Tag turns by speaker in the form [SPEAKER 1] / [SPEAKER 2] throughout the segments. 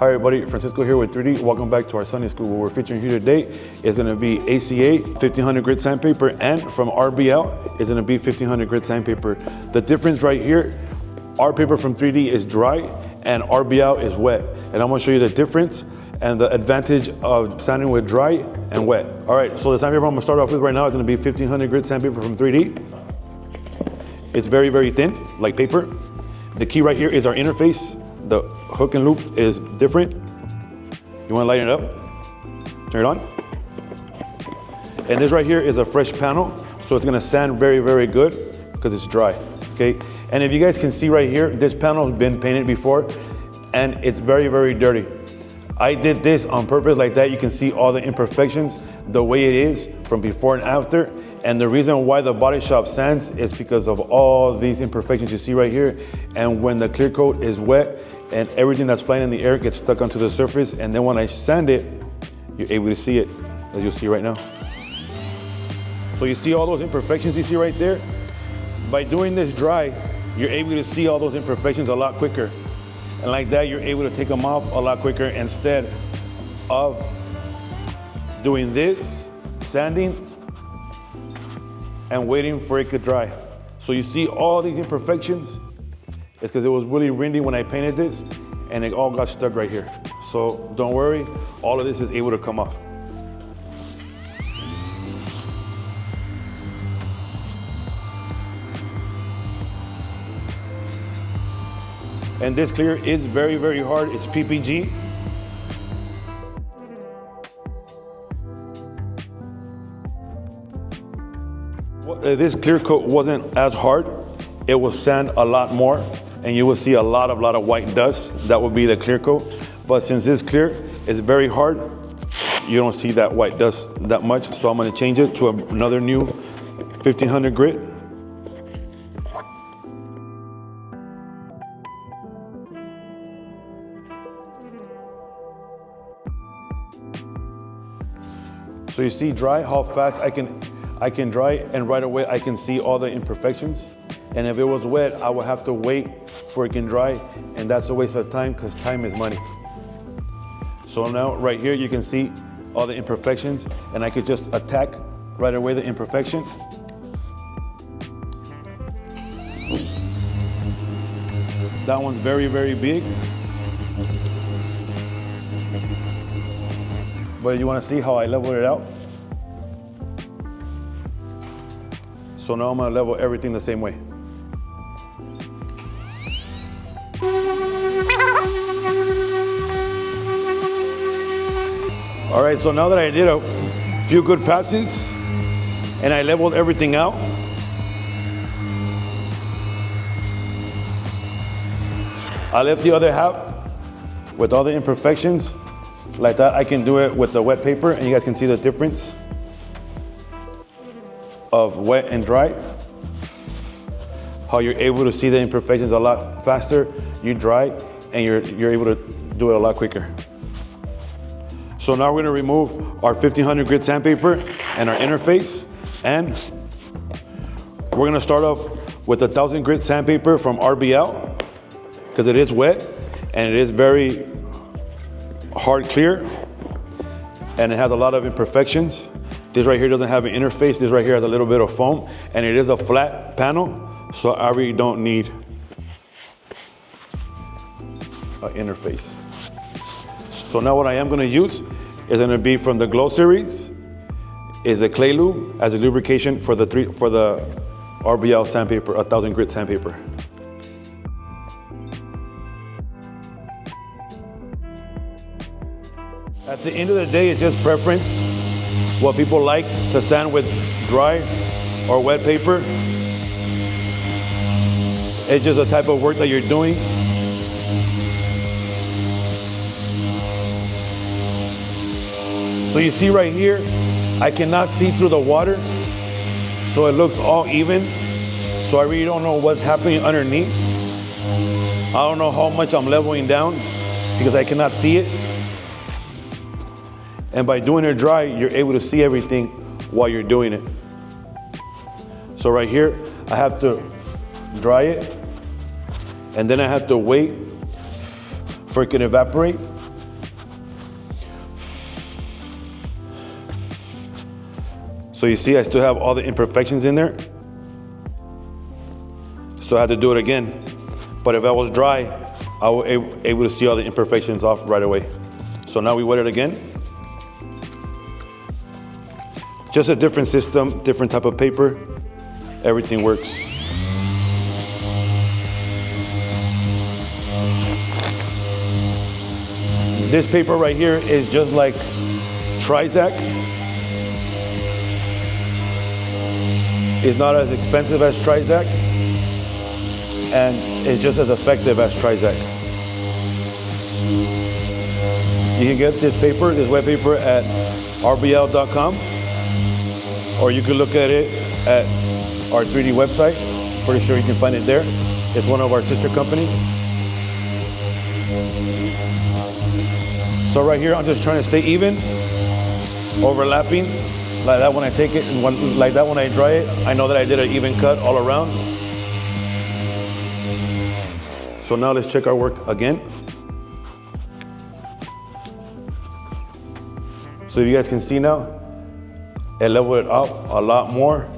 [SPEAKER 1] Hi everybody, Francisco here with 3D. Welcome back to our Sunday school. What we're featuring here today is going to be ACA 1500 grit sandpaper, and from RBL is going to be 1500 grit sandpaper. The difference right here, our paper from 3D is dry and RBL is wet. And I'm going to show you the difference and the advantage of sanding with dry and wet. All right, so the sandpaper I'm going to start off with right now is going to be 1500 grit sandpaper from 3D. It's very, very thin, like paper. The key right here is our interface. The hook and loop is different. You want to lighten it up? Turn it on. And this right here is a fresh panel, so it's going to sand very, very good because it's dry. Okay. And if you guys can see right here, this panel has been painted before, and it's very, very dirty. I did this on purpose like that. You can see all the imperfections, the way it is from before and after. And the reason why the body shop sands is because of all these imperfections you see right here. And when the clear coat is wet and everything that's flying in the air gets stuck onto the surface, and then when I sand it, you're able to see it, as you'll see right now. So you see all those imperfections you see right there? By doing this dry, you're able to see all those imperfections a lot quicker. And like that, you're able to take them off a lot quicker instead of doing this, sanding, and waiting for it to dry. So you see all these imperfections. It's because it was really windy when I painted this, and it all got stuck right here. So don't worry, all of this is able to come off. And this clear is very, very hard. It's PPG. This clear coat wasn't as hard. It will sand a lot more, and you will see a lot of white dust. That would be the clear coat. But since it's clear, it's very hard. You don't see that white dust that much. So I'm going to change it to another new 1500 grit. So you see dry, how fast I can dry, and right away I can see all the imperfections. And if it was wet, I would have to wait for it can dry, and that's a waste of time because time is money. So now right here you can see all the imperfections, and I could just attack right away the imperfection. That one's very, very big. But you want to see how I leveled it out? So now I'm going to level everything the same way. All right, so now that I did a few good passes and I leveled everything out, I left the other half with all the imperfections. Like that, I can do it with the wet paper, and you guys can see the difference of wet and dry. How you're able to see the imperfections a lot faster. You dry, and you're able to do it a lot quicker. So now we're going to remove our 1500 grit sandpaper and our interface, and we're going to start off with 1000 grit sandpaper from RBL because it is wet and it is very hard clear, and it has a lot of imperfections. This right here doesn't have an interface. This right here has a little bit of foam, and it is a flat panel, so I really don't need an interface. So now what I am going to use is going to be from the Glow series, is a clay lube as a lubrication for the RBL sandpaper, 1000 grit sandpaper. At the end of the day, it's just preference. What people like to sand with dry or wet paper. It's just a type of work that you're doing. So you see right here, I cannot see through the water, so it looks all even. So I really don't know what's happening underneath. I don't know how much I'm leveling down because I cannot see it. And by doing it dry, you're able to see everything while you're doing it. So right here, I have to dry it, and then I have to wait for it to evaporate. So you see, I still have all the imperfections in there. So I had to do it again. But if I was dry, I was able to see all the imperfections off right away. So now we wet it again. Just a different system, different type of paper. Everything works. This paper right here is just like Trizac. It's not as expensive as Trizac, and it's just as effective as Trizac. You can get this paper, this wet paper, at rbl.com, or you can look at it at our 3D website. Pretty sure you can find it there. It's one of our sister companies. So right here, I'm just trying to stay even, overlapping, like that when I take it, and like that when I dry it. I know that I did an even cut all around. So now let's check our work again. So you guys can see now, it leveled it off a lot more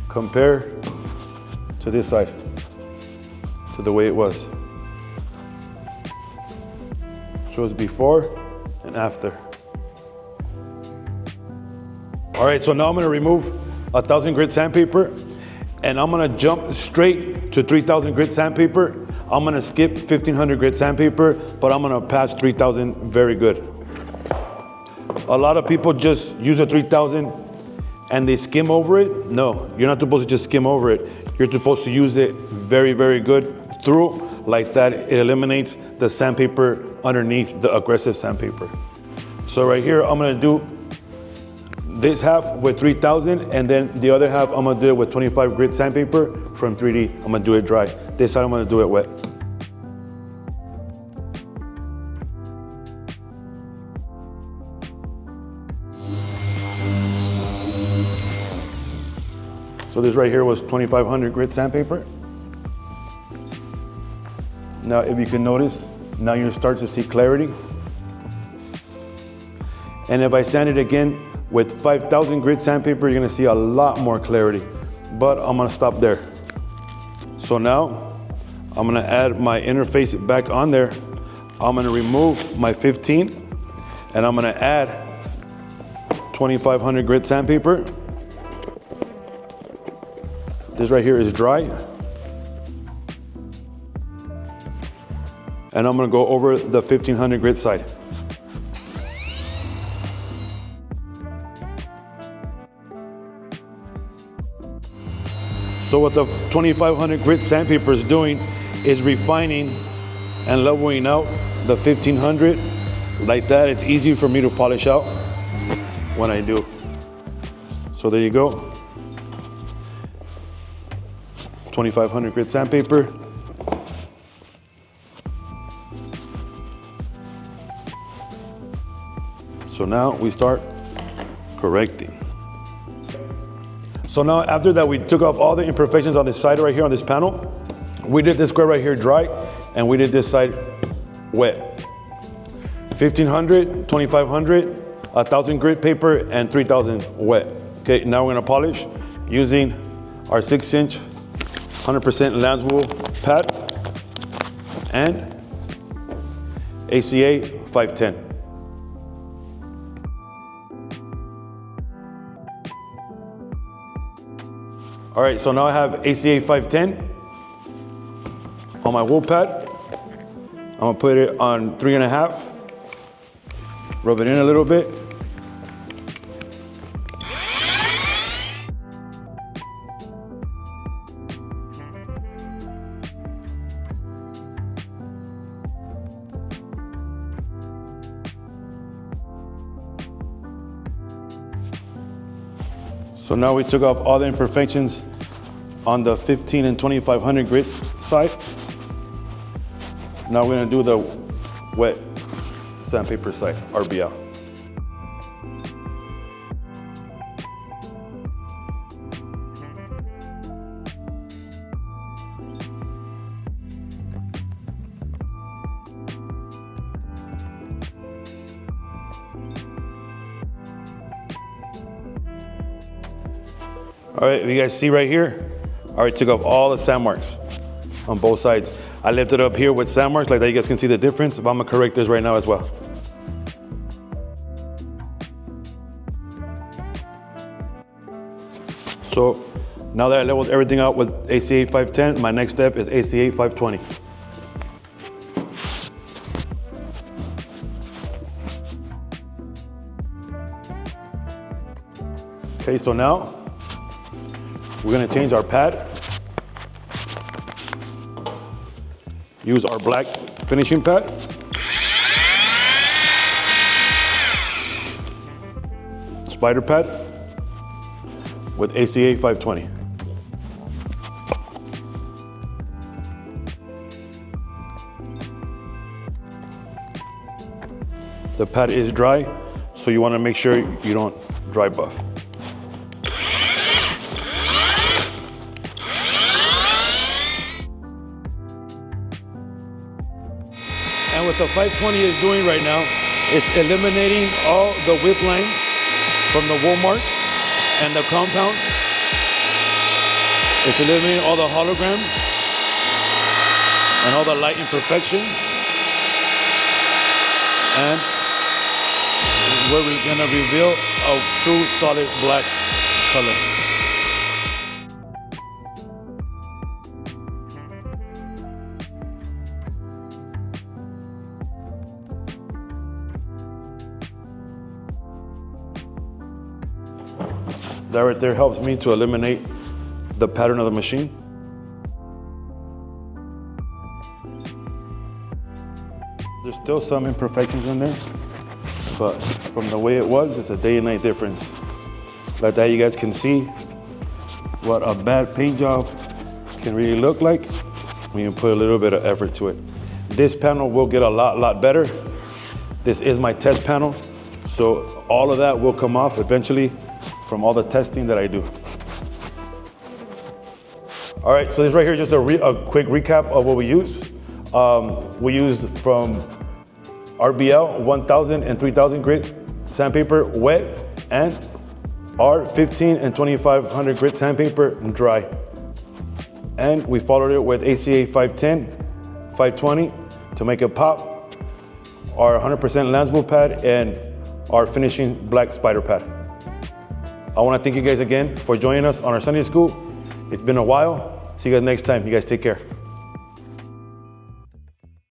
[SPEAKER 1] compared to this side, to the way it was. Shows before and after. All right, so now I'm gonna remove 1,000 grit sandpaper, and I'm gonna jump straight to 3,000 grit sandpaper. I'm gonna skip 1,500 grit sandpaper, but I'm gonna pass 3,000 very good. A lot of people just use a 3,000 and they skim over it. No, you're not supposed to just skim over it. You're supposed to use it very, very good through. Like that, it eliminates the sandpaper underneath the aggressive sandpaper. So right here, I'm gonna do this half with 3,000, and then the other half, I'm gonna do it with 25 grit sandpaper from 3D. I'm gonna do it dry. This side, I'm gonna do it wet. So this right here was 2,500 grit sandpaper. Now, if you can notice, now you start to see clarity. And if I sand it again with 5,000 grit sandpaper, you're gonna see a lot more clarity. But I'm gonna stop there. So now, I'm gonna add my interface back on there. I'm gonna remove my 15, and I'm gonna add 2,500 grit sandpaper. This right here is dry. And I'm gonna go over the 1,500 grit side. So what the 2,500 grit sandpaper is doing is refining and leveling out the 1,500. Like that, it's easy for me to polish out when I do. So there you go. 2,500 grit sandpaper. So now we start correcting. So now after that, we took off all the imperfections on this side right here on this panel. We did this square right here dry, and we did this side wet. 1,500, 2,500, 1,000 grit paper, and 3,000 wet. Okay, now we're gonna polish using our 6-inch 100% lamb's wool pad and ACA 510. All right, so now I have ACA 510 on my wool pad. I'm gonna put it on 3.5, rub it in a little bit. So now we took off all the imperfections on the 15 and 2,500 grit side. Now we're gonna do the wet sandpaper side, RBL. All right, you guys see right here, I already took off all the sand marks on both sides. I left it up here with sand marks like that. You guys can see the difference, but I'm gonna correct this right now as well. So now that I leveled everything out with ACA 510, my next step is ACA 520. Okay, so now we're gonna change our pad. Use our black finishing pad. Spider pad with ACA 520. The pad is dry, so you wanna make sure you don't dry buff. And what the 520 is doing right now, it's eliminating all the whip lines from the wool marks and the compound. It's eliminating all the holograms and all the light imperfections. And we're gonna reveal a true solid black color. That right there helps me to eliminate the pattern of the machine. There's still some imperfections in there, but from the way it was, it's a day and night difference. Like that, you guys can see what a bad paint job can really look like when you put a little bit of effort to it. This panel will get a lot better. This is my test panel, so all of that will come off eventually from all the testing that I do. All right, so this right here is just a quick recap of what we used. We used from RBL 1000 and 3000 grit sandpaper wet, and our 15 and 2500 grit sandpaper dry. And we followed it with ACA 510, 520 to make it pop, our 100% Landswool pad, and our finishing black spider pad. I want to thank you guys again for joining us on our Sunday school. It's been a while. See you guys next time. You guys take care.